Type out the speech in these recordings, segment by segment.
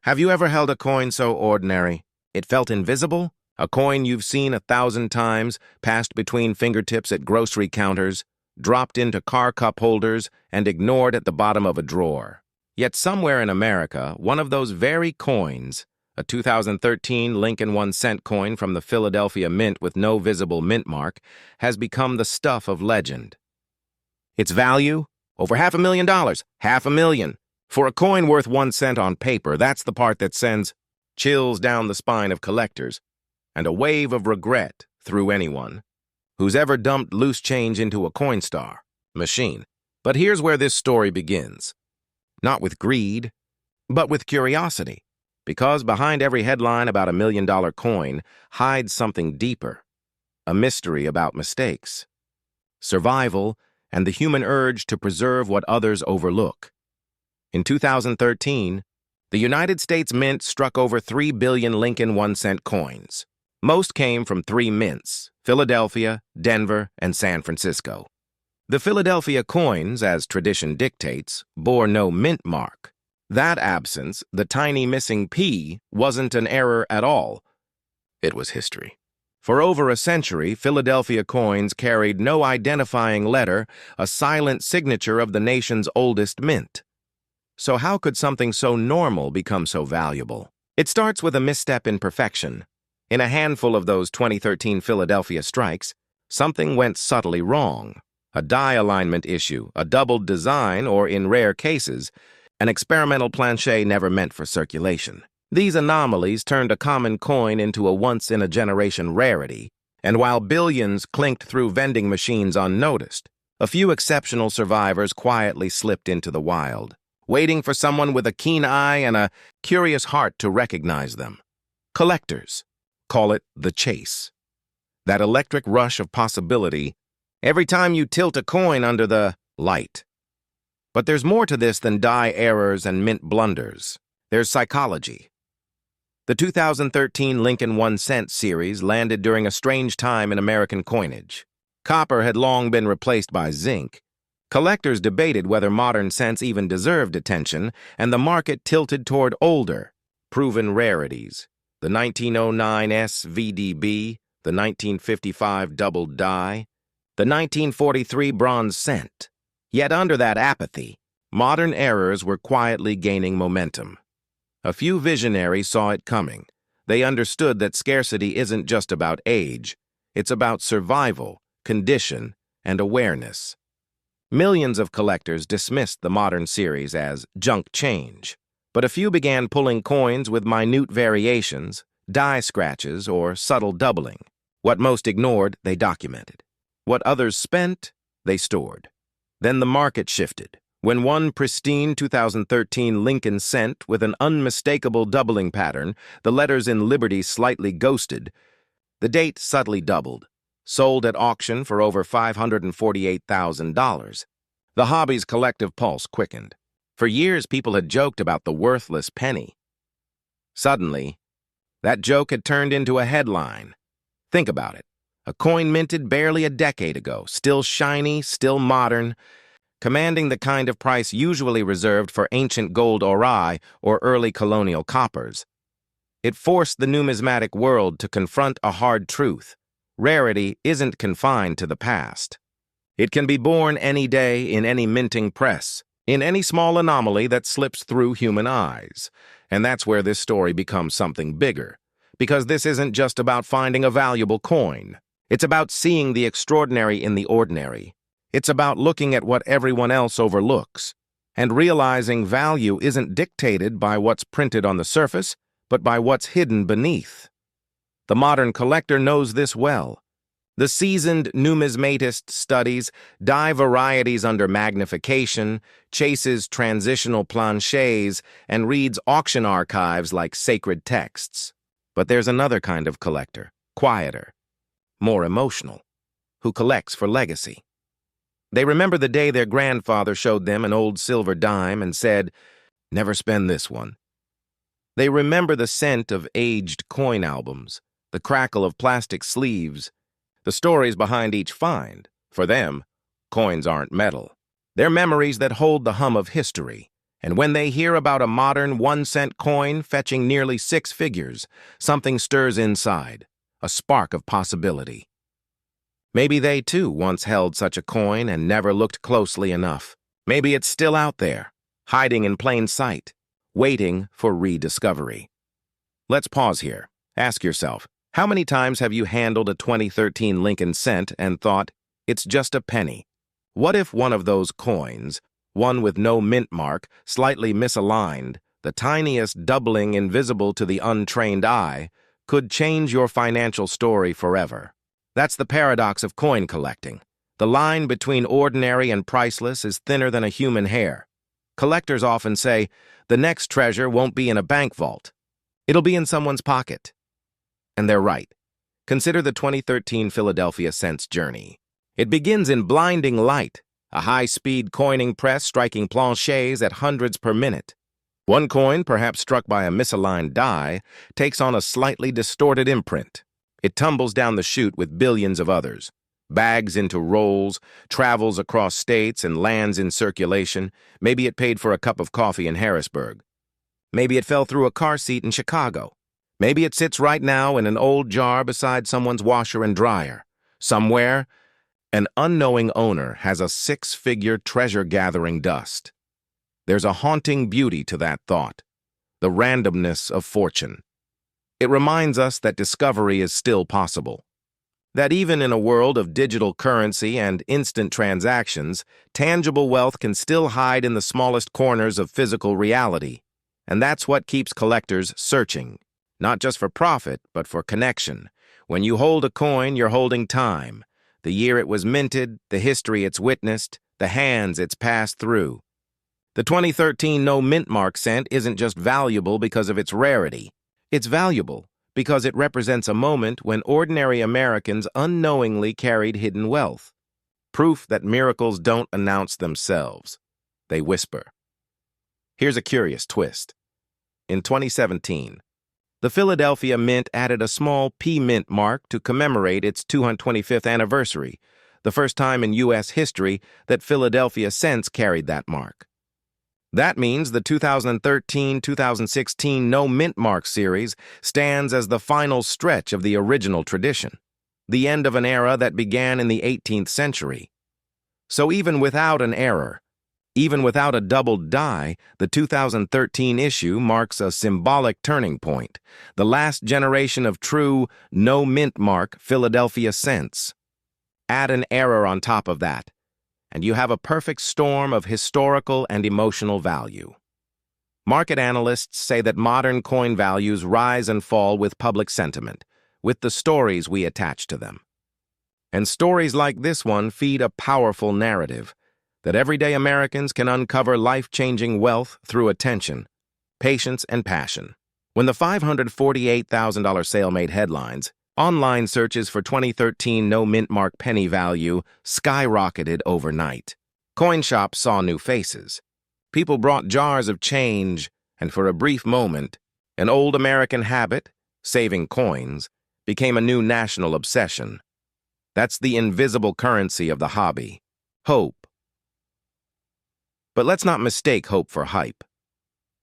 Have you ever held a coin so ordinary it felt invisible? A coin you've seen 1,000 times, passed between fingertips at grocery counters, dropped into car cup holders, and ignored at the bottom of a drawer. Yet somewhere in America, one of those very coins, a 2013 Lincoln 1-cent coin from the Philadelphia Mint with no visible mint mark, has become the stuff of legend. Its value? Over $500,000. $500,000. For a coin worth 1 cent on paper, that's the part that sends chills down the spine of collectors and a wave of regret through anyone who's ever dumped loose change into a Coinstar machine. But here's where this story begins. Not with greed, but with curiosity. Because behind every headline about $1 million coin hides something deeper, a mystery about mistakes, survival, and the human urge to preserve what others overlook. In 2013, the United States Mint struck over 3 billion Lincoln 1-cent coins. Most came from 3 mints: Philadelphia, Denver, and San Francisco. The Philadelphia coins, as tradition dictates, bore no mint mark. That absence, the tiny missing P, wasn't an error at all. It was history. For over a century, Philadelphia coins carried no identifying letter, a silent signature of the nation's oldest mint. So how could something so normal become so valuable? It starts with a misstep in perfection. In a handful of those 2013 Philadelphia strikes, something went subtly wrong. A die alignment issue, a doubled design, or in rare cases, an experimental planchet never meant for circulation. These anomalies turned a common coin into a once-in-a-generation rarity, and while billions clinked through vending machines unnoticed, a few exceptional survivors quietly slipped into the wild, waiting for someone with a keen eye and a curious heart to recognize them. Collectors call it the chase. That electric rush of possibility every time you tilt a coin under the light. But there's more to this than die errors and mint blunders. There's psychology. The 2013 Lincoln 1-cent series landed during a strange time in American coinage. Copper had long been replaced by zinc. Collectors debated whether modern cents even deserved attention, and the market tilted toward older, proven rarities. The 1909 SVDB, the 1955 double die, the 1943 bronze cent. Yet under that apathy, modern errors were quietly gaining momentum. A few visionaries saw it coming. They understood that scarcity isn't just about age. It's about survival, condition, and awareness. Millions of collectors dismissed the modern series as junk change, but a few began pulling coins with minute variations, die scratches, or subtle doubling. What most ignored, they documented. What others spent, they stored. Then the market shifted, when one pristine 2013 Lincoln cent with an unmistakable doubling pattern, the letters in Liberty slightly ghosted, the date subtly doubled, sold at auction for over $548,000. The hobby's collective pulse quickened. For years, people had joked about the worthless penny. Suddenly, that joke had turned into a headline. Think about it. A coin minted barely a decade ago, still shiny, still modern, commanding the kind of price usually reserved for ancient gold ori or early colonial coppers. It forced the numismatic world to confront a hard truth. Rarity isn't confined to the past. It can be born any day in any minting press, in any small anomaly that slips through human eyes. And that's where this story becomes something bigger, because this isn't just about finding a valuable coin. It's about seeing the extraordinary in the ordinary. It's about looking at what everyone else overlooks and realizing value isn't dictated by what's printed on the surface, but by what's hidden beneath. The modern collector knows this well. The seasoned numismatist studies die varieties under magnification, chases transitional planchets, and reads auction archives like sacred texts. But there's another kind of collector, quieter, more emotional, who collects for legacy. They remember the day their grandfather showed them an old silver dime and said, "Never spend this one." They remember the scent of aged coin albums, the crackle of plastic sleeves, the stories behind each find. For them, coins aren't metal. They're memories that hold the hum of history. And when they hear about a modern 1-cent coin fetching nearly 6 figures, something stirs inside, a spark of possibility. Maybe they too once held such a coin and never looked closely enough. Maybe it's still out there, hiding in plain sight, waiting for rediscovery. Let's pause here. Ask yourself, how many times have you handled a 2013 Lincoln cent and thought, it's just a penny? What if one of those coins, one with no mint mark, slightly misaligned, the tiniest doubling invisible to the untrained eye, could change your financial story forever? That's the paradox of coin collecting. The line between ordinary and priceless is thinner than a human hair. Collectors often say, the next treasure won't be in a bank vault. It'll be in someone's pocket. And they're right. Consider the 2013 Philadelphia cents journey. It begins in blinding light, a high-speed coining press striking planchets at hundreds per minute. One coin, perhaps struck by a misaligned die, takes on a slightly distorted imprint. It tumbles down the chute with billions of others, bags into rolls, travels across states, and lands in circulation. Maybe it paid for a cup of coffee in Harrisburg. Maybe it fell through a car seat in Chicago. Maybe it sits right now in an old jar beside someone's washer and dryer. Somewhere, an unknowing owner has a 6-figure treasure-gathering dust. There's a haunting beauty to that thought, the randomness of fortune. It reminds us that discovery is still possible, that even in a world of digital currency and instant transactions, tangible wealth can still hide in the smallest corners of physical reality. And that's what keeps collectors searching, not just for profit, but for connection. When you hold a coin, you're holding time, the year it was minted, the history it's witnessed, the hands it's passed through. The 2013 no mint mark cent isn't just valuable because of its rarity. It's valuable because it represents a moment when ordinary Americans unknowingly carried hidden wealth. Proof that miracles don't announce themselves. They whisper. Here's a curious twist. In 2017, the Philadelphia Mint added a small P-Mint mark to commemorate its 225th anniversary, the first time in U.S. history that Philadelphia cents carried that mark. That means the 2013-2016 No Mint Mark series stands as the final stretch of the original tradition, the end of an era that began in the 18th century. So even without an error, even without a doubled die, the 2013 issue marks a symbolic turning point, the last generation of true, no mint mark Philadelphia cents. Add an error on top of that, and you have a perfect storm of historical and emotional value. Market analysts say that modern coin values rise and fall with public sentiment, with the stories we attach to them. And stories like this one feed a powerful narrative, that everyday Americans can uncover life-changing wealth through attention, patience, and passion. When the $548,000 sale made headlines, online searches for 2013 no mint mark penny value skyrocketed overnight. Coin shops saw new faces. People brought jars of change, and for a brief moment, an old American habit, saving coins, became a new national obsession. That's the invisible currency of the hobby, hope. But let's not mistake hope for hype.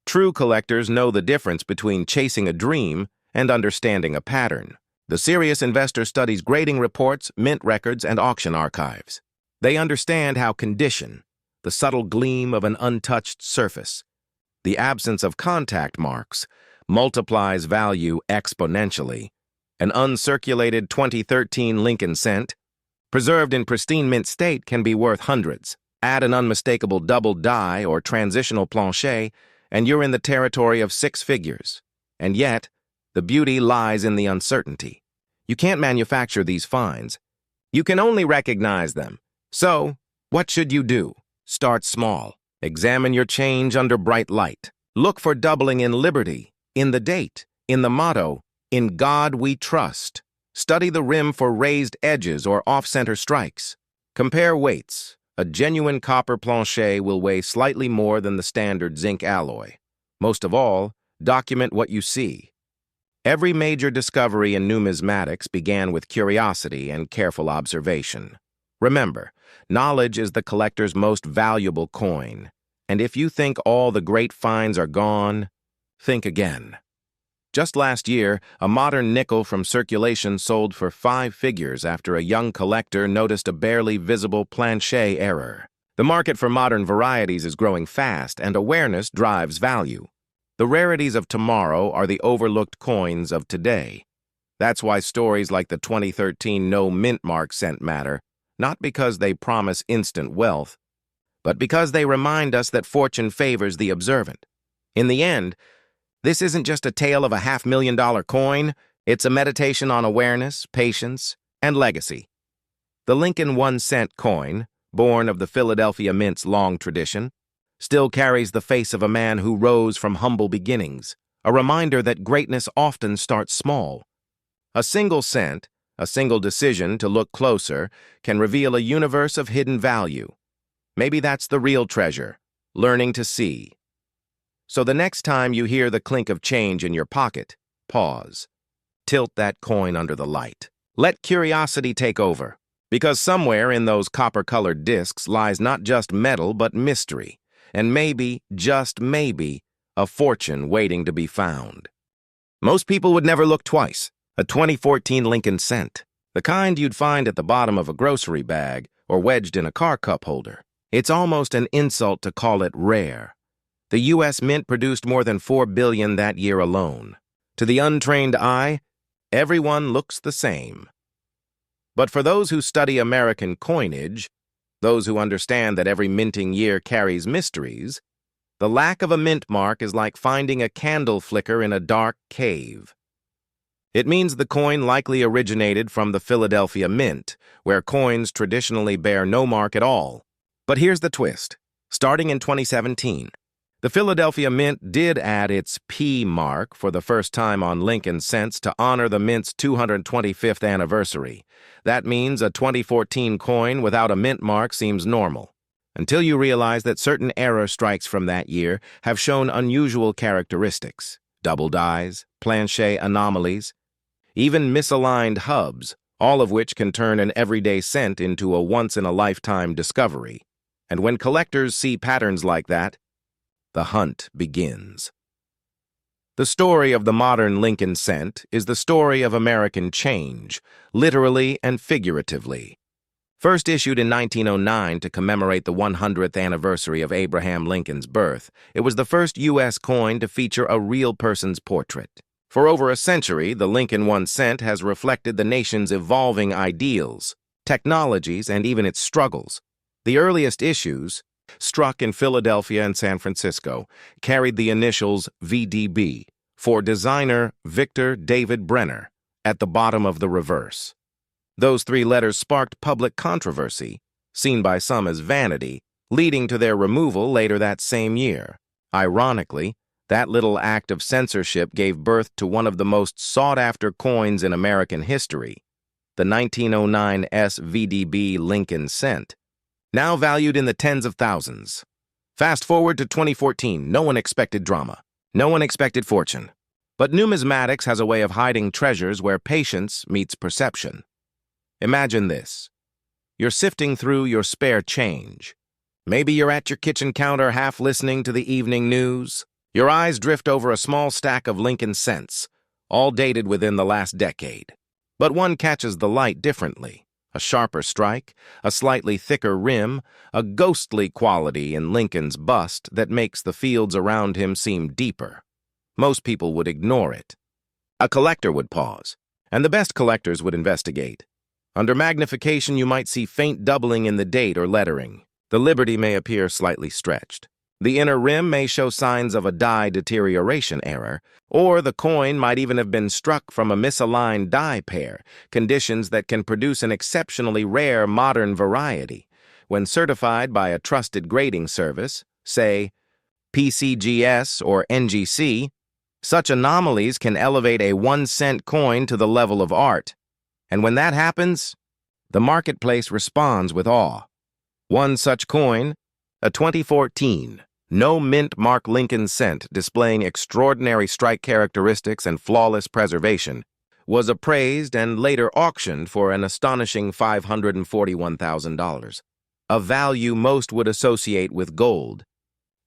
True collectors know the difference between chasing a dream and understanding a pattern. The serious investor studies grading reports, mint records, and auction archives. They understand how condition, the subtle gleam of an untouched surface, the absence of contact marks, multiplies value exponentially. An uncirculated 2013 Lincoln cent, preserved in pristine mint state, can be worth hundreds. Add an unmistakable double die or transitional planchet, and you're in the territory of 6 figures. And yet, the beauty lies in the uncertainty. You can't manufacture these finds. You can only recognize them. So, what should you do? Start small. Examine your change under bright light. Look for doubling in liberty, in the date, in the motto, "In God we trust." Study the rim for raised edges or off-center strikes. Compare weights. A genuine copper planchet will weigh slightly more than the standard zinc alloy. Most of all, document what you see. Every major discovery in numismatics began with curiosity and careful observation. Remember, knowledge is the collector's most valuable coin. And if you think all the great finds are gone, think again. Just last year, a modern nickel from circulation sold for 5 figures after a young collector noticed a barely visible planchet error. The market for modern varieties is growing fast, and awareness drives value. The rarities of tomorrow are the overlooked coins of today. That's why stories like the 2013 no mint mark cent matter, not because they promise instant wealth, but because they remind us that fortune favors the observant. In the end, this isn't just a tale of a $500,000 coin, it's a meditation on awareness, patience, and legacy. The Lincoln 1-cent coin, born of the Philadelphia Mint's long tradition, still carries the face of a man who rose from humble beginnings, a reminder that greatness often starts small. A single cent, a single decision to look closer, can reveal a universe of hidden value. Maybe that's the real treasure, learning to see. So the next time you hear the clink of change in your pocket, pause. Tilt that coin under the light. Let curiosity take over, because somewhere in those copper-colored discs lies not just metal but mystery, and maybe, just maybe, a fortune waiting to be found. Most people would never look twice. A 2014 Lincoln cent, the kind you'd find at the bottom of a grocery bag or wedged in a car cup holder. It's almost an insult to call it rare. The U.S. Mint produced more than 4 billion that year alone. To the untrained eye, everyone looks the same. But for those who study American coinage, those who understand that every minting year carries mysteries, the lack of a mint mark is like finding a candle flicker in a dark cave. It means the coin likely originated from the Philadelphia Mint, where coins traditionally bear no mark at all. But here's the twist. Starting in 2017, the Philadelphia Mint did add its P mark for the first time on Lincoln cents to honor the Mint's 225th anniversary. That means a 2014 coin without a mint mark seems normal, until you realize that certain error strikes from that year have shown unusual characteristics. Double dies, planchet anomalies, even misaligned hubs, all of which can turn an everyday cent into a once-in-a-lifetime discovery. And when collectors see patterns like that, the hunt begins. The story of the modern Lincoln cent is the story of American change, literally and figuratively. First issued in 1909 to commemorate the 100th anniversary of Abraham Lincoln's birth, it was the first U.S. coin to feature a real person's portrait. For over a century, the Lincoln 1 cent has reflected the nation's evolving ideals, technologies, and even its struggles. The earliest issues, struck in Philadelphia and San Francisco, carried the initials VDB, for designer Victor David Brenner, at the bottom of the reverse. Those 3 letters sparked public controversy, seen by some as vanity, leading to their removal later that same year. Ironically, that little act of censorship gave birth to one of the most sought-after coins in American history, the 1909 SVDB Lincoln cent, now valued in the tens of thousands. Fast forward to 2014, no one expected drama. No one expected fortune. But numismatics has a way of hiding treasures where patience meets perception. Imagine this. You're sifting through your spare change. Maybe you're at your kitchen counter half listening to the evening news. Your eyes drift over a small stack of Lincoln cents, all dated within the last decade. But one catches the light differently. A sharper strike, a slightly thicker rim, a ghostly quality in Lincoln's bust that makes the fields around him seem deeper. Most people would ignore it. A collector would pause, and the best collectors would investigate. Under magnification, you might see faint doubling in the date or lettering. The liberty may appear slightly stretched. The inner rim may show signs of a die deterioration error, or the coin might even have been struck from a misaligned die pair, conditions that can produce an exceptionally rare modern variety. When certified by a trusted grading service, say PCGS or NGC, such anomalies can elevate a 1-cent coin to the level of art. And when that happens, the marketplace responds with awe. One such coin, a 2014 no mint mark Lincoln cent displaying extraordinary strike characteristics and flawless preservation, was appraised and later auctioned for an astonishing $541,000, a value most would associate with gold.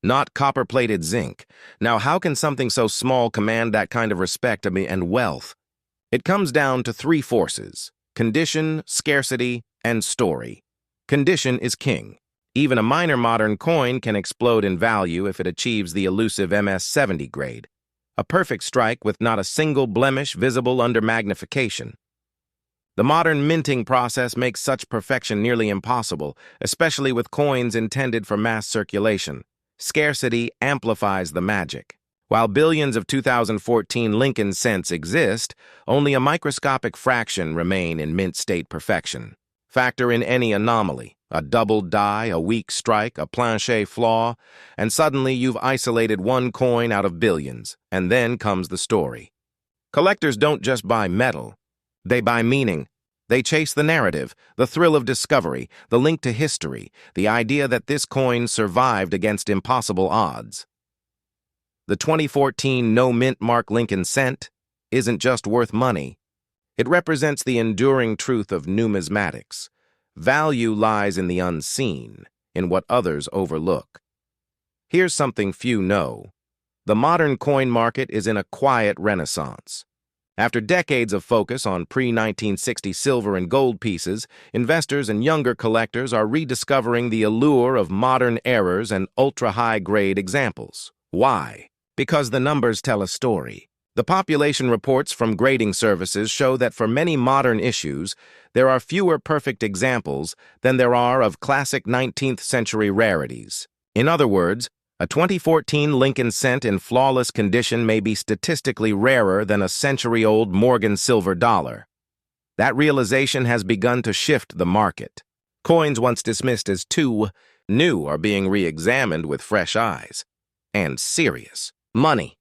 not copper-plated zinc. Now, how can something so small command that kind of respect and wealth? It comes down to three forces: condition, scarcity, and story. Condition is king. Even a minor modern coin can explode in value if it achieves the elusive MS-70 grade, a perfect strike with not a single blemish visible under magnification. The modern minting process makes such perfection nearly impossible, especially with coins intended for mass circulation. Scarcity amplifies the magic. While billions of 2014 Lincoln cents exist, only a microscopic fraction remain in mint state perfection. Factor in any anomaly, a doubled die, a weak strike, a plancher flaw, and suddenly you've isolated one coin out of billions. And then comes the story. Collectors don't just buy metal. They buy meaning. They chase the narrative, the thrill of discovery, the link to history, the idea that this coin survived against impossible odds. The 2014 no-mint mark Lincoln cent isn't just worth money. It represents the enduring truth of numismatics. Value lies in the unseen, in what others overlook. Here's something few know. The modern coin market is in a quiet renaissance. After decades of focus on pre-1960 silver and gold pieces, investors and younger collectors are rediscovering the allure of modern errors and ultra-high-grade examples. Why? Because the numbers tell a story. The population reports from grading services show that for many modern issues, there are fewer perfect examples than there are of classic 19th century rarities. In other words, a 2014 Lincoln cent in flawless condition may be statistically rarer than a century-old Morgan silver dollar. That realization has begun to shift the market. Coins once dismissed as too new are being re-examined with fresh eyes. And serious money.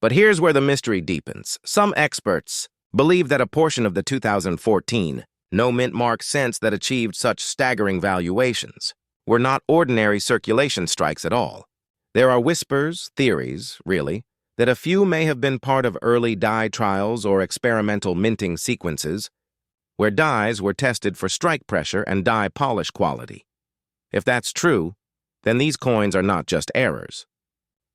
But here's where the mystery deepens. Some experts believe that a portion of the 2014 no-mint mark cents that achieved such staggering valuations were not ordinary circulation strikes at all. There are whispers, theories, really, that a few may have been part of early die trials or experimental minting sequences, where dies were tested for strike pressure and die polish quality. If that's true, then these coins are not just errors.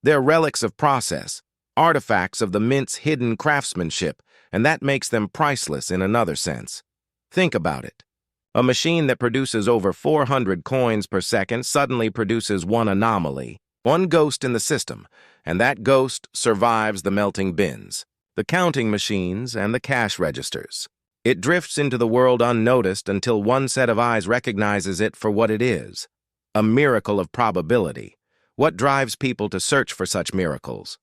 They're relics of process, artifacts of the mint's hidden craftsmanship, and that makes them priceless in another sense. Think about it. A machine that produces over 400 coins per second suddenly produces one anomaly. One ghost in the system, and that ghost survives the melting bins, the counting machines, and the cash registers. It drifts into the world unnoticed until one set of eyes recognizes it for what it is, a miracle of probability. What drives people to search for such miracles?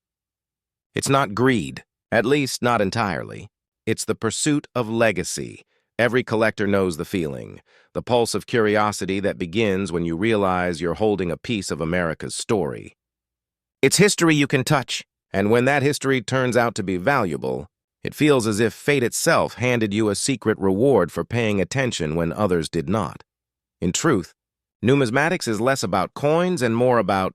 It's not greed, at least not entirely. It's the pursuit of legacy. Every collector knows the feeling, the pulse of curiosity that begins when you realize you're holding a piece of America's story. It's history you can touch, and when that history turns out to be valuable, it feels as if fate itself handed you a secret reward for paying attention when others did not. In truth, numismatics is less about coins and more about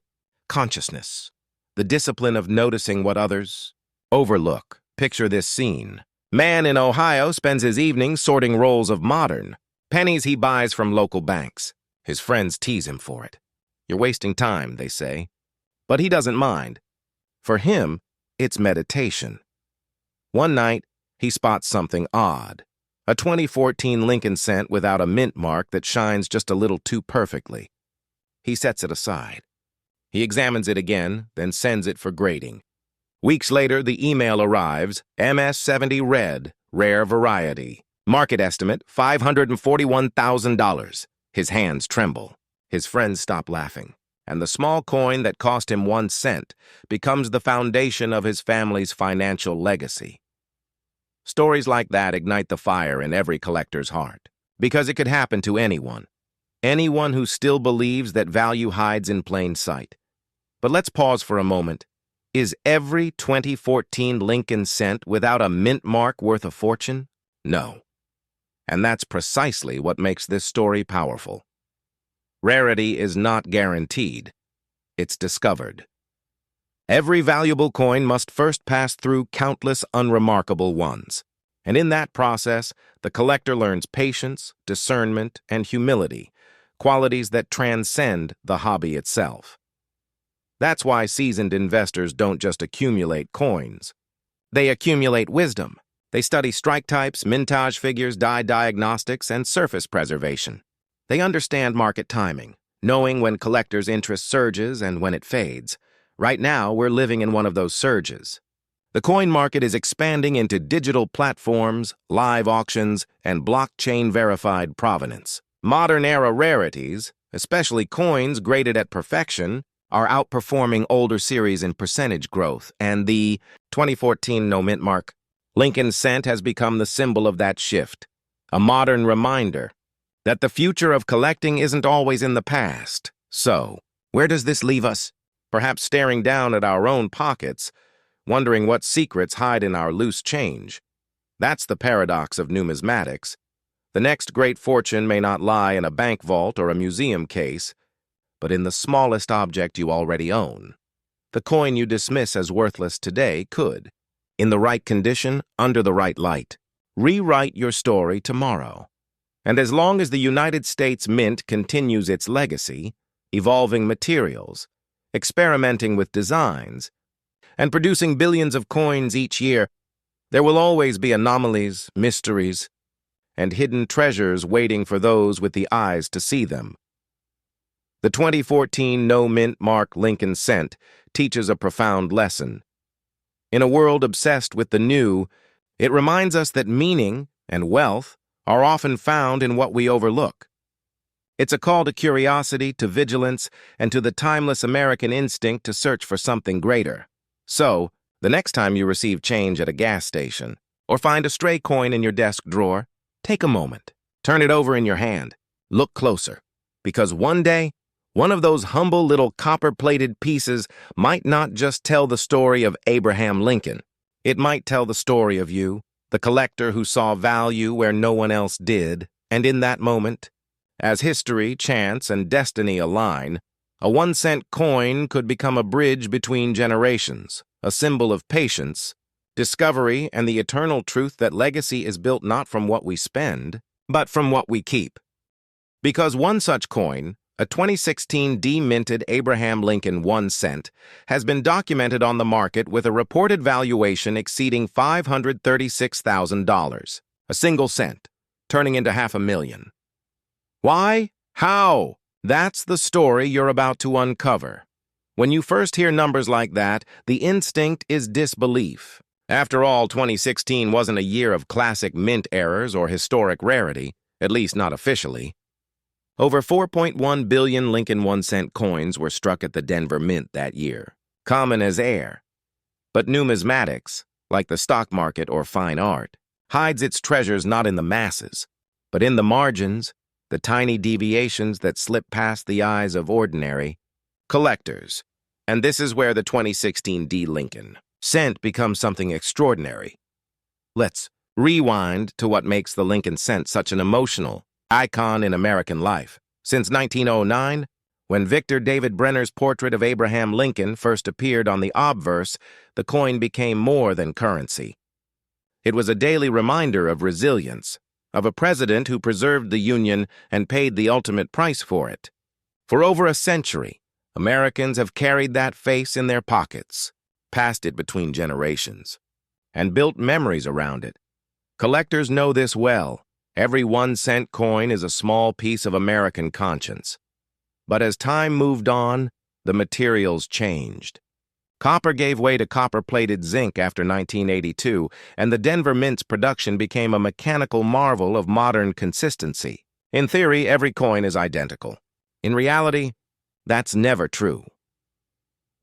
consciousness, the discipline of noticing what others overlook. Picture this scene. Man in Ohio spends his evenings sorting rolls of modern pennies he buys from local banks. His friends tease him for it. You're wasting time, they say. But he doesn't mind. For him, it's meditation. One night, he spots something odd. A 2014 Lincoln cent without a mint mark that shines just a little too perfectly. He sets it aside. He examines it again, then sends it for grading. Weeks later, the email arrives, MS-70 red, rare variety. Market estimate, $541,000. His hands tremble. His friends stop laughing. And the small coin that cost him 1 cent becomes the foundation of his family's financial legacy. Stories like that ignite the fire in every collector's heart. Because it could happen to anyone. Anyone who still believes that value hides in plain sight. But let's pause for a moment. Is every 2014 Lincoln cent without a mint mark worth a fortune? No. And that's precisely what makes this story powerful. Rarity is not guaranteed. It's discovered. Every valuable coin must first pass through countless unremarkable ones. And in that process, the collector learns patience, discernment, and humility, qualities that transcend the hobby itself. That's why seasoned investors don't just accumulate coins. They accumulate wisdom. They study strike types, mintage figures, die diagnostics, and surface preservation. They understand market timing, knowing when collectors' interest surges and when it fades. Right now, we're living in one of those surges. The coin market is expanding into digital platforms, live auctions, and blockchain-verified provenance. Modern-era rarities, especially coins graded at perfection, are outperforming older series in percentage growth, and the 2014 no mint mark Lincoln Cent has become the symbol of that shift, a modern reminder that the future of collecting isn't always in the past. So, where does this leave us? Perhaps staring down at our own pockets, wondering what secrets hide in our loose change. That's the paradox of numismatics. The next great fortune may not lie in a bank vault or a museum case, but in the smallest object you already own. The coin you dismiss as worthless today could, in the right condition, under the right light, rewrite your story tomorrow. And as long as the United States Mint continues its legacy, evolving materials, experimenting with designs, and producing billions of coins each year, there will always be anomalies, mysteries, and hidden treasures waiting for those with the eyes to see them. The 2014 no mint mark Lincoln Cent teaches a profound lesson. In a world obsessed with the new, it reminds us that meaning and wealth are often found in what we overlook. It's a call to curiosity, to vigilance, and to the timeless American instinct to search for something greater. So, the next time you receive change at a gas station, or find a stray coin in your desk drawer, take a moment, turn it over in your hand, look closer, because one day, one of those humble little copper-plated pieces might not just tell the story of Abraham Lincoln. It might tell the story of you, the collector who saw value where no one else did, and in that moment, as history, chance, and destiny align, a 1-cent coin could become a bridge between generations, a symbol of patience, discovery, and the eternal truth that legacy is built not from what we spend, but from what we keep. Because one such coin, a 2016 deminted Abraham Lincoln 1 cent, has been documented on the market with a reported valuation exceeding $536,000, a single cent, turning into $500,000. Why? How? That's the story you're about to uncover. When you first hear numbers like that, the instinct is disbelief. After all, 2016 wasn't a year of classic mint errors or historic rarity, at least not officially. Over 4.1 billion Lincoln 1-cent coins were struck at the Denver Mint that year, common as air. But numismatics, like the stock market or fine art, hides its treasures not in the masses, but in the margins, the tiny deviations that slip past the eyes of ordinary collectors. And this is where the 2016 Lincoln Cent becomes something extraordinary. Let's rewind to what makes the Lincoln Cent such an emotional icon in American life. Since 1909, when Victor David Brenner's portrait of Abraham Lincoln first appeared on the obverse, the coin became more than currency. It was a daily reminder of resilience, of a president who preserved the Union and paid the ultimate price for it. For over a century, Americans have carried that face in their pockets, passed it between generations, and built memories around it. Collectors know this well. Every 1-cent coin is a small piece of American conscience. But as time moved on, the materials changed. Copper gave way to copper-plated zinc after 1982, and the Denver Mint's production became a mechanical marvel of modern consistency. In theory, every coin is identical. In reality, that's never true.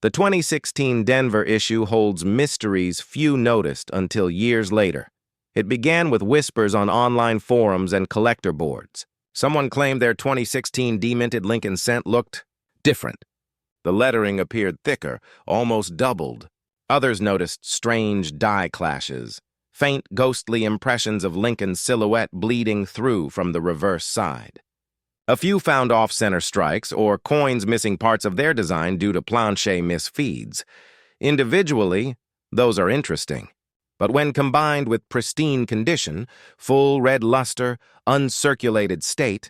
The 2016 Denver issue holds mysteries few noticed until years later. It began with whispers on online forums and collector boards. Someone claimed their 2016 deminted Lincoln Cent looked different. The lettering appeared thicker, almost doubled. Others noticed strange die clashes, faint ghostly impressions of Lincoln's silhouette bleeding through from the reverse side. A few found off-center strikes or coins missing parts of their design due to planche misfeeds. Individually, those are interesting. But when combined with pristine condition, full red luster, uncirculated state,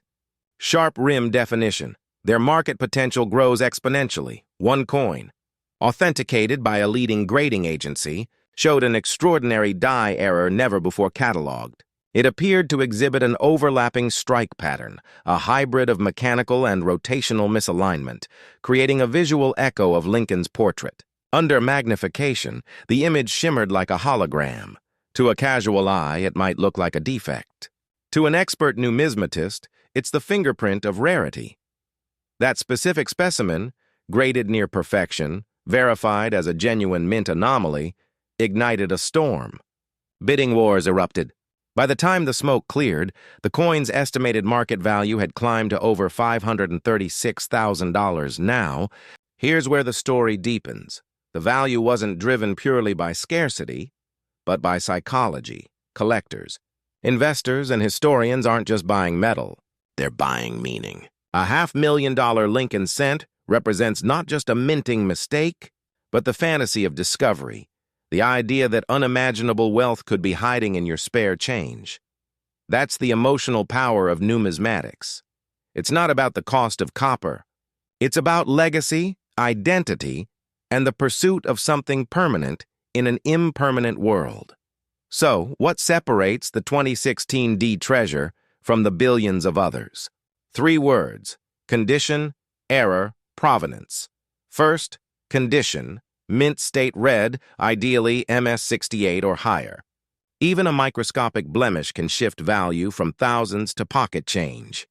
sharp rim definition, their market potential grows exponentially. One coin, authenticated by a leading grading agency, showed an extraordinary die error never before catalogued. It appeared to exhibit an overlapping strike pattern, a hybrid of mechanical and rotational misalignment, creating a visual echo of Lincoln's portrait. Under magnification, the image shimmered like a hologram. To a casual eye, it might look like a defect. To an expert numismatist, it's the fingerprint of rarity. That specific specimen, graded near perfection, verified as a genuine mint anomaly, ignited a storm. Bidding wars erupted. By the time the smoke cleared, the coin's estimated market value had climbed to over $536,000 now. Here's where the story deepens. The value wasn't driven purely by scarcity, but by psychology. Collectors, investors, and historians aren't just buying metal, they're buying meaning. A $500,000 Lincoln cent represents not just a minting mistake, but the fantasy of discovery, the idea that unimaginable wealth could be hiding in your spare change. That's the emotional power of numismatics. It's not about the cost of copper. It's about legacy, identity, and the pursuit of something permanent in an impermanent world. So, what separates the 2016 D treasure from the billions of others? 3 words: condition, error, provenance. First, condition. Mint state red, ideally MS68 or higher. Even a microscopic blemish can shift value from thousands to pocket change.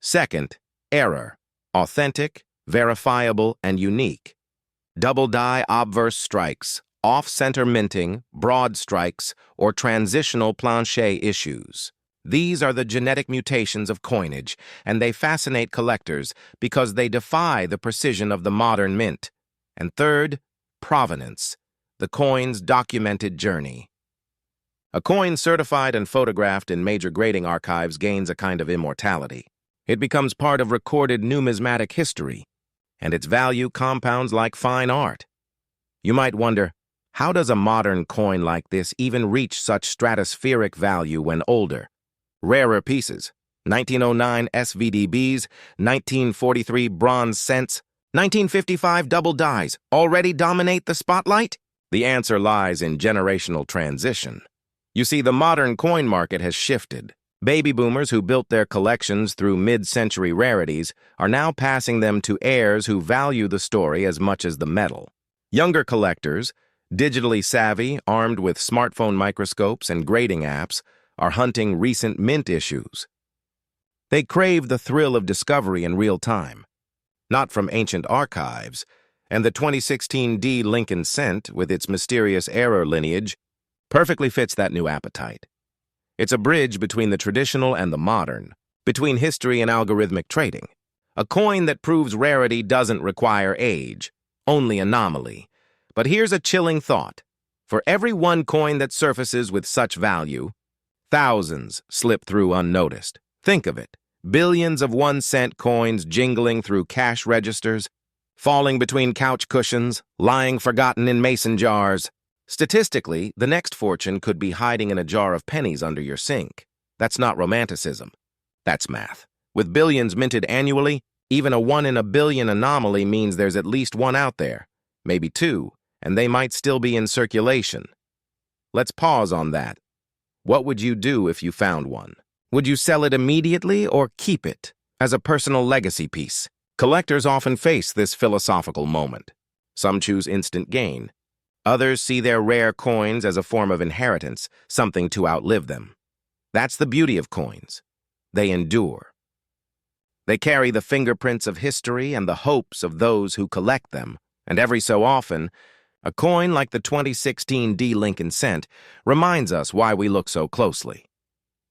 Second, error. Authentic, verifiable, and unique. Double die obverse strikes, off-center minting, broad strikes, or transitional plancher issues. These are the genetic mutations of coinage, and they fascinate collectors because they defy the precision of the modern mint. And third, provenance, the coin's documented journey. A coin certified and photographed in major grading archives gains a kind of immortality. It becomes part of recorded numismatic history, and its value compounds like fine art. You might wonder, how does a modern coin like this even reach such stratospheric value when older? Rarer pieces, 1909 SVDBs, 1943 bronze cents, 1955 double dies already dominate the spotlight? The answer lies in generational transition. You see, the modern coin market has shifted. Baby boomers who built their collections through mid-century rarities are now passing them to heirs who value the story as much as the metal. Younger collectors, digitally savvy, armed with smartphone microscopes and grading apps, are hunting recent mint issues. They crave the thrill of discovery in real time, not from ancient archives, and the 2016 D Lincoln cent, with its mysterious error lineage, perfectly fits that new appetite. It's a bridge between the traditional and the modern, between history and algorithmic trading. A coin that proves rarity doesn't require age, only anomaly. But here's a chilling thought. For every one coin that surfaces with such value, thousands slip through unnoticed. Think of it. Billions of 1-cent coins jingling through cash registers, falling between couch cushions, lying forgotten in mason jars. Statistically, the next fortune could be hiding in a jar of pennies under your sink. That's not romanticism. That's math. With billions minted annually, even a 1 in a billion anomaly means there's at least one out there, maybe 2, and they might still be in circulation. Let's pause on that. What would you do if you found one? Would you sell it immediately or keep it as a personal legacy piece? Collectors often face this philosophical moment. Some choose instant gain. Others see their rare coins as a form of inheritance, something to outlive them. That's the beauty of coins. They endure. They carry the fingerprints of history and the hopes of those who collect them. And every so often, a coin like the 2016 D Lincoln cent reminds us why we look so closely.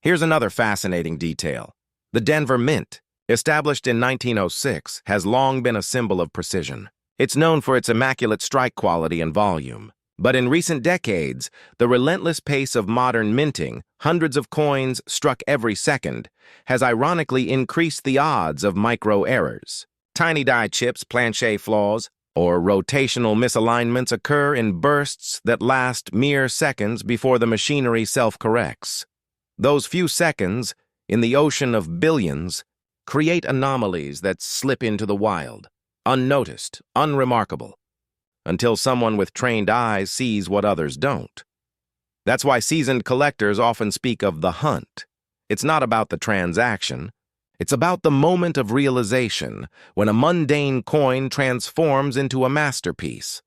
Here's another fascinating detail. The Denver Mint, established in 1906, has long been a symbol of precision. It's known for its immaculate strike quality and volume. But in recent decades, the relentless pace of modern minting, hundreds of coins struck every second, has ironically increased the odds of micro-errors. Tiny die chips, plancher flaws, or rotational misalignments occur in bursts that last mere seconds before the machinery self-corrects. Those few seconds, in the ocean of billions, create anomalies that slip into the wild, unnoticed, unremarkable. until someone with trained eyes sees what others don't. That's why seasoned collectors often speak of the hunt. It's not about the transaction. It's about the moment of realization when a mundane coin transforms into a masterpiece.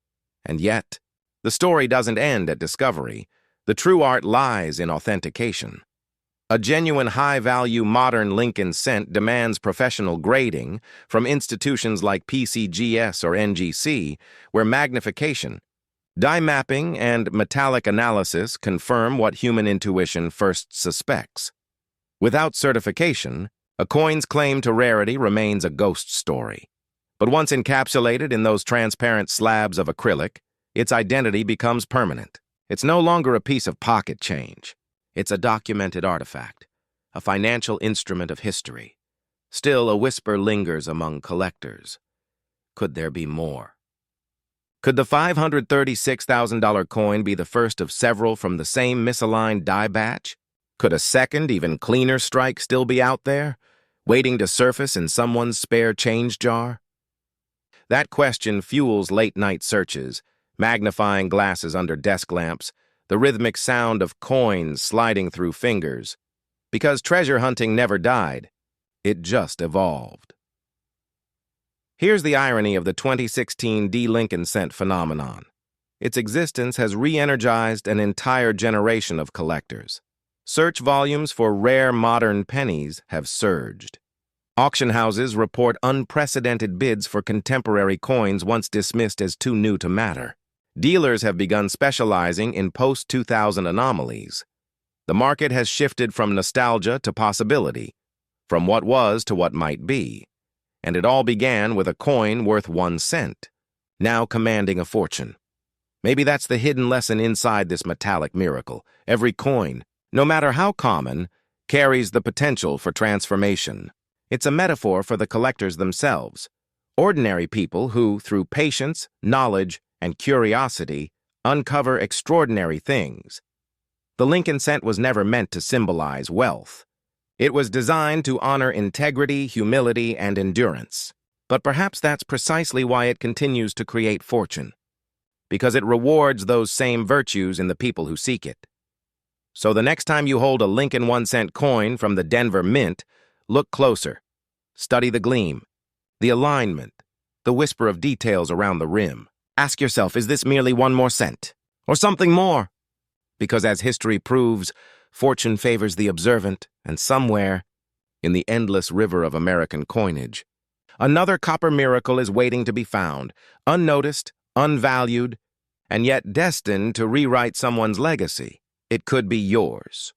And yet, the story doesn't end at discovery. The true art lies in authentication. A genuine high-value modern Lincoln cent demands professional grading from institutions like PCGS or NGC, where magnification, dye mapping, and metallic analysis confirm what human intuition first suspects. Without certification, a coin's claim to rarity remains a ghost story. But once encapsulated in those transparent slabs of acrylic, its identity becomes permanent. It's no longer a piece of pocket change. It's a documented artifact, a financial instrument of history. Still, a whisper lingers among collectors. Could there be more? Could the $536,000 coin be the first of several from the same misaligned die batch? Could a second, even cleaner strike still be out there, waiting to surface in someone's spare change jar? That question fuels late-night searches, magnifying glasses under desk lamps, the rhythmic sound of coins sliding through fingers. Because treasure hunting never died, it just evolved. Here's the irony of the 2016 D. Lincoln cent phenomenon. Its existence has re-energized an entire generation of collectors. Search volumes for rare modern pennies have surged. Auction houses report unprecedented bids for contemporary coins once dismissed as too new to matter. Dealers have begun specializing in post-2000 anomalies. The market has shifted from nostalgia to possibility, from what was to what might be. And it all began with a coin worth 1 cent, now commanding a fortune. Maybe that's the hidden lesson inside this metallic miracle. Every coin, no matter how common, carries the potential for transformation. It's a metaphor for the collectors themselves, ordinary people who, through patience, knowledge, and curiosity, uncover extraordinary things. The Lincoln cent was never meant to symbolize wealth. It was designed to honor integrity, humility, and endurance. But perhaps that's precisely why it continues to create fortune, because it rewards those same virtues in the people who seek it. So the next time you hold a Lincoln 1-cent coin from the Denver Mint, look closer. Study the gleam, the alignment, the whisper of details around the rim. Ask yourself, is this merely 1 more cent, or something more? Because as history proves, fortune favors the observant, and somewhere, in the endless river of American coinage, another copper miracle is waiting to be found, unnoticed, unvalued, and yet destined to rewrite someone's legacy. It could be yours.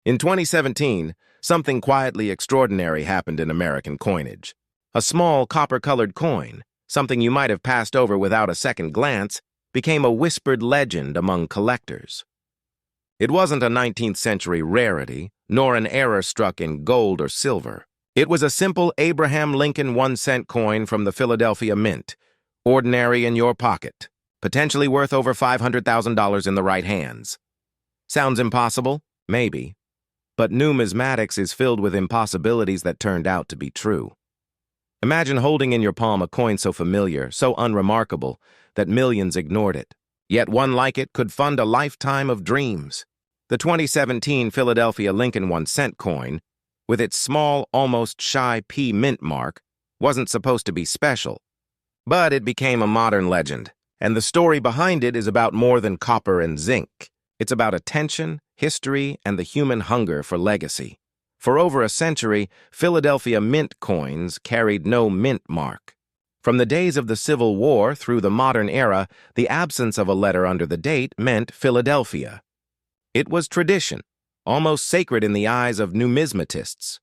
In 2017, something quietly extraordinary happened in American coinage. A small copper-colored coin, something you might have passed over without a second glance, became a whispered legend among collectors. It wasn't a 19th century rarity, nor an error struck in gold or silver. It was a simple Abraham Lincoln 1-cent coin from the Philadelphia Mint, ordinary in your pocket, potentially worth over $500,000 in the right hands. Sounds impossible? Maybe. But numismatics is filled with impossibilities that turned out to be true. Imagine holding in your palm a coin so familiar, so unremarkable, that millions ignored it. Yet one like it could fund a lifetime of dreams. The 2017 Philadelphia Lincoln 1-cent coin, with its small, almost shy P mint mark, wasn't supposed to be special. But it became a modern legend, and the story behind it is about more than copper and zinc. It's about attention, history, and the human hunger for legacy. For over a century, Philadelphia mint coins carried no mint mark. From the days of the Civil War through the modern era, the absence of a letter under the date meant Philadelphia. It was tradition, almost sacred in the eyes of numismatists.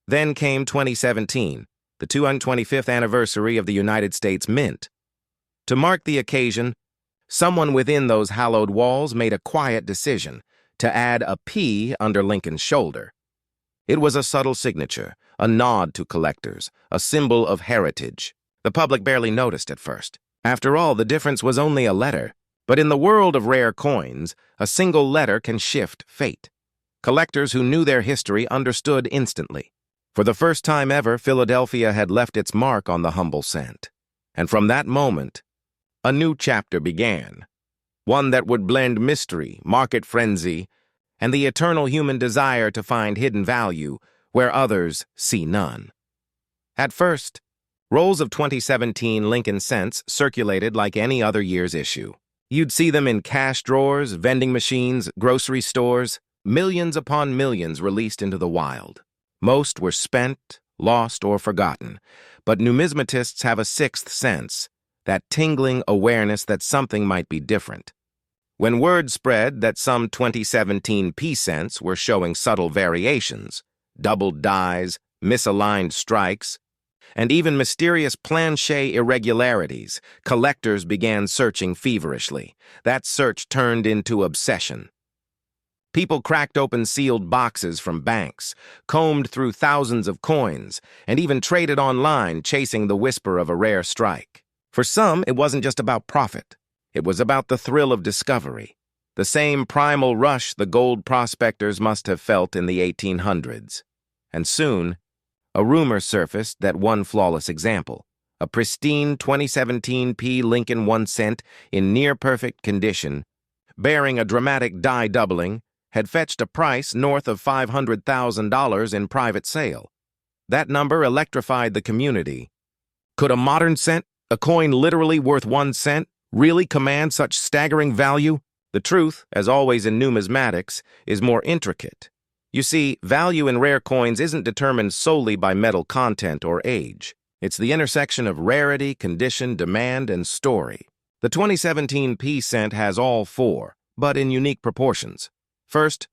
Then came 2017, the 225th anniversary of the United States Mint. To mark the occasion, someone within those hallowed walls made a quiet decision to add a P under Lincoln's shoulder. It was a subtle signature, a nod to collectors, a symbol of heritage. The public barely noticed at first. After all, the difference was only a letter. But in the world of rare coins, a single letter can shift fate. Collectors who knew their history understood instantly. For the first time ever, Philadelphia had left its mark on the humble cent. And from that moment, a new chapter began, one that would blend mystery, market frenzy, and the eternal human desire to find hidden value where others see none. At first, rolls of 2017 Lincoln cents circulated like any other year's issue. You'd see them in cash drawers, vending machines, grocery stores, millions upon millions released into the wild. Most were spent, lost, or forgotten, but numismatists have a sixth sense, that tingling awareness that something might be different. When word spread that some 2017 p-cents were showing subtle variations, doubled dies, misaligned strikes, and even mysterious planche irregularities, collectors began searching feverishly. That search turned into obsession. People cracked open sealed boxes from banks, combed through thousands of coins, and even traded online chasing the whisper of a rare strike. For some, it wasn't just about profit. It was about the thrill of discovery, the same primal rush the gold prospectors must have felt in the 1800s. And soon, a rumor surfaced that one flawless example, a pristine 2017 P Lincoln 1 cent in near-perfect condition, bearing a dramatic die doubling, had fetched a price north of $500,000 in private sale. That number electrified the community. Could a modern cent, a coin literally worth 1 cent, really command such staggering value? The truth, as always in numismatics, is more intricate. You see, value in rare coins isn't determined solely by metal content or age. It's the intersection of rarity, condition, demand, and story. The 2017 p-cent has all four, but in unique proportions. First,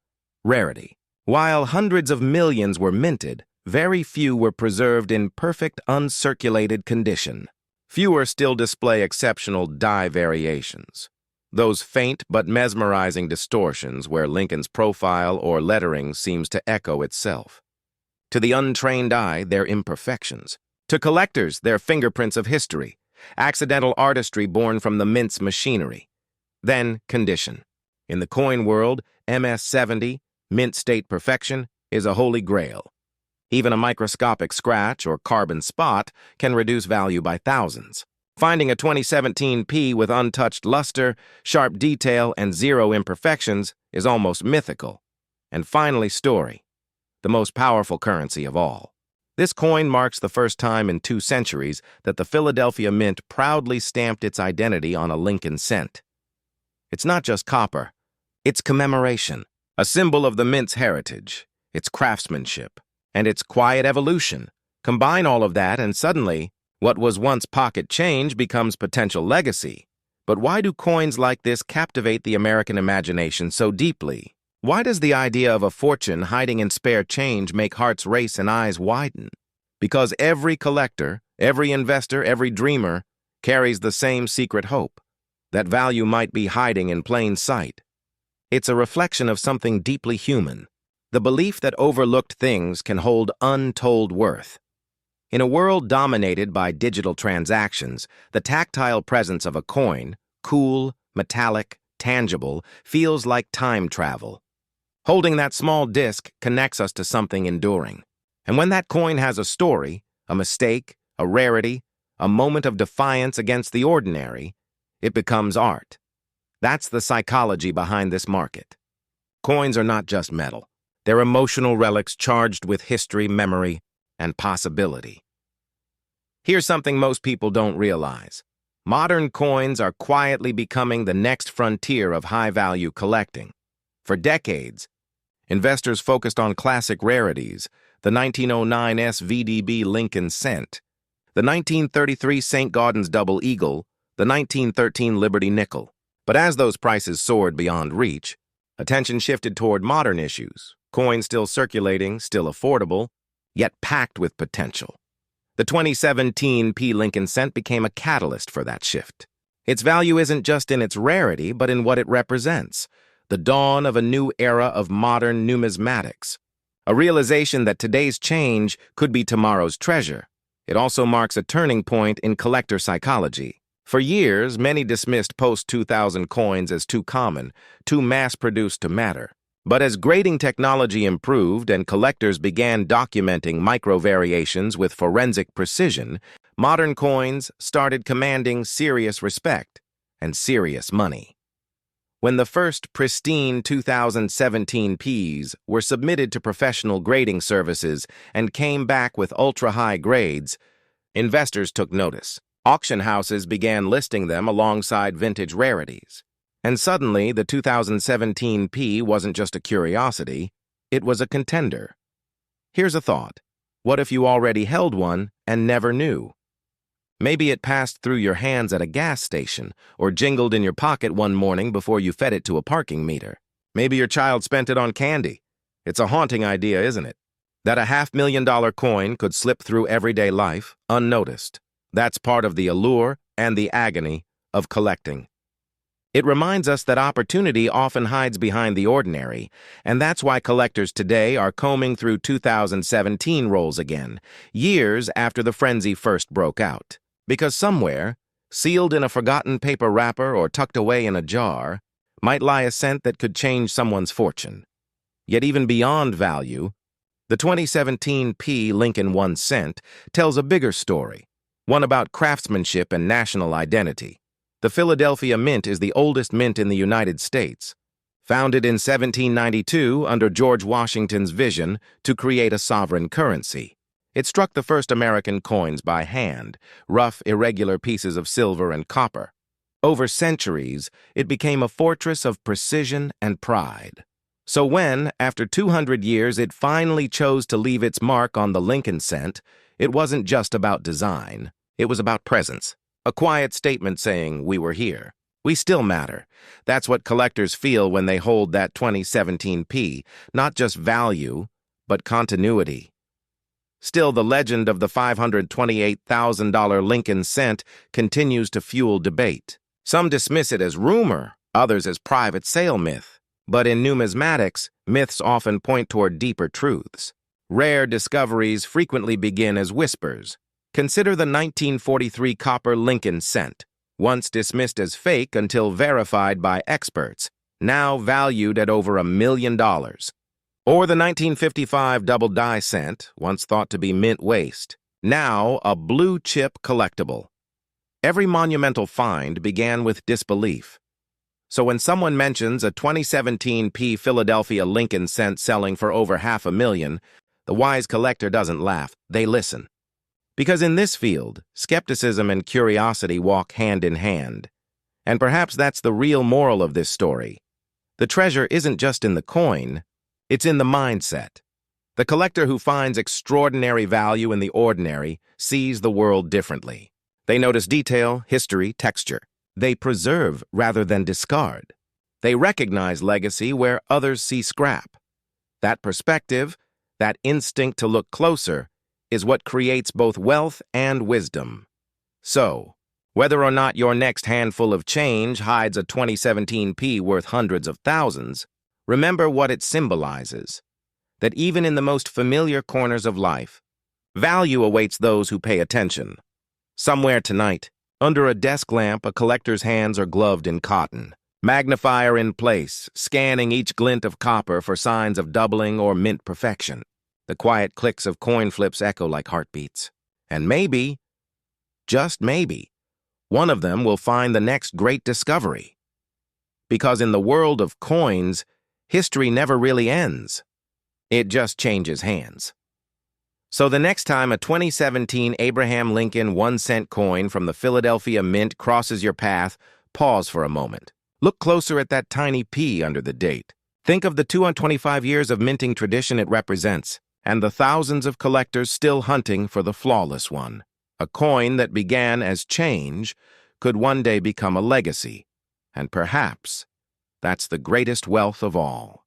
rarity. While hundreds of millions were minted, very few were preserved in perfect uncirculated condition. Fewer still display exceptional die variations. Those faint but mesmerizing distortions where Lincoln's profile or lettering seems to echo itself. To the untrained eye, they're imperfections. To collectors, they're fingerprints of history, accidental artistry born from the mint's machinery. Then, condition. In the coin world, MS-70, mint state perfection, is a holy grail. Even a microscopic scratch or carbon spot can reduce value by thousands. Finding a 2017 P with untouched luster, sharp detail, and zero imperfections is almost mythical. And finally, story, the most powerful currency of all. This coin marks the first time in 2 centuries that the Philadelphia Mint proudly stamped its identity on a Lincoln cent. It's not just copper, it's commemoration, a symbol of the Mint's heritage, its craftsmanship, and its quiet evolution. Combine all of that and suddenly, what was once pocket change becomes potential legacy. But why do coins like this captivate the American imagination so deeply? Why does the idea of a fortune hiding in spare change make hearts race and eyes widen? Because every collector, every investor, every dreamer carries the same secret hope, that value might be hiding in plain sight. It's a reflection of something deeply human, the belief that overlooked things can hold untold worth. In a world dominated by digital transactions, the tactile presence of a coin, cool, metallic, tangible, feels like time travel. Holding that small disc connects us to something enduring. And when that coin has a story, a mistake, a rarity, a moment of defiance against the ordinary, it becomes art. That's the psychology behind this market. Coins are not just metal. They're emotional relics charged with history, memory, and possibility. Here's something most people don't realize. Modern coins are quietly becoming the next frontier of high-value collecting. For decades, investors focused on classic rarities, the 1909 SVDB Lincoln cent, the 1933 St. Gaudens Double Eagle, the 1913 Liberty Nickel. But as those prices soared beyond reach, attention shifted toward modern issues, coins still circulating, still affordable, yet packed with potential. The 2017 P Lincoln cent became a catalyst for that shift. Its value isn't just in its rarity, but in what it represents, the dawn of a new era of modern numismatics, a realization that today's change could be tomorrow's treasure. It also marks a turning point in collector psychology. For years, many dismissed post-2000 coins as too common, too mass-produced to matter. But as grading technology improved and collectors began documenting micro-variations with forensic precision, modern coins started commanding serious respect. and serious money. When the first pristine 2017 Ps were submitted to professional grading services and came back with ultra-high grades, investors took notice. Auction houses began listing them alongside vintage rarities. And suddenly, the 2017 P wasn't just a curiosity, it was a contender. Here's a thought. What if you already held one and never knew? Maybe it passed through your hands at a gas station or jingled in your pocket one morning before you fed it to a parking meter. Maybe your child spent it on candy. It's a haunting idea, isn't it? That a $500,000 coin could slip through everyday life unnoticed. That's part of the allure and the agony of collecting. It reminds us that opportunity often hides behind the ordinary, and that's why collectors today are combing through 2017 rolls again, years after the frenzy first broke out. Because somewhere, sealed in a forgotten paper wrapper or tucked away in a jar, might lie a cent that could change someone's fortune. Yet even beyond value, the 2017 P Lincoln 1 cent tells a bigger story, one about craftsmanship and national identity. The Philadelphia Mint is the oldest mint in the United States. Founded in 1792 under George Washington's vision to create a sovereign currency. It struck the first American coins by hand, rough, irregular pieces of silver and copper. Over centuries, it became a fortress of precision and pride. So when, after 200 years, it finally chose to leave its mark on the Lincoln cent, it wasn't just about design. It was about presence. A quiet statement saying, we were here. We still matter. That's what collectors feel when they hold that 2017 P, not just value, but continuity. Still, the legend of the $528,000 Lincoln cent continues to fuel debate. Some dismiss it as rumor, others as private sale myth. But in numismatics, myths often point toward deeper truths. Rare discoveries frequently begin as whispers. Consider the 1943 copper Lincoln cent, once dismissed as fake until verified by experts, now valued at over $1 million. Or the 1955 double die cent, once thought to be mint waste, now a blue-chip collectible. Every monumental find began with disbelief. So when someone mentions a 2017 P Philadelphia Lincoln cent selling for over $500,000, the wise collector doesn't laugh, they listen. Because in this field, skepticism and curiosity walk hand in hand. And perhaps that's the real moral of this story. The treasure isn't just in the coin, it's in the mindset. The collector who finds extraordinary value in the ordinary sees the world differently. They notice detail, history, texture. They preserve rather than discard. They recognize legacy where others see scrap. That perspective, that instinct to look closer, is what creates both wealth and wisdom. So, whether or not your next handful of change hides a 2017 P worth hundreds of thousands, remember what it symbolizes, that even in the most familiar corners of life, value awaits those who pay attention. Somewhere tonight, under a desk lamp, a collector's hands are gloved in cotton, magnifier in place, scanning each glint of copper for signs of doubling or mint perfection. The quiet clicks of coin flips echo like heartbeats. And maybe, just maybe, one of them will find the next great discovery. Because in the world of coins, history never really ends. It just changes hands. So the next time a 2017 Abraham Lincoln 1 cent coin from the Philadelphia Mint crosses your path, pause for a moment. Look closer at that tiny P under the date. Think of the 225 years of minting tradition it represents, and the thousands of collectors still hunting for the flawless one. A coin that began as change could one day become a legacy, and perhaps that's the greatest wealth of all.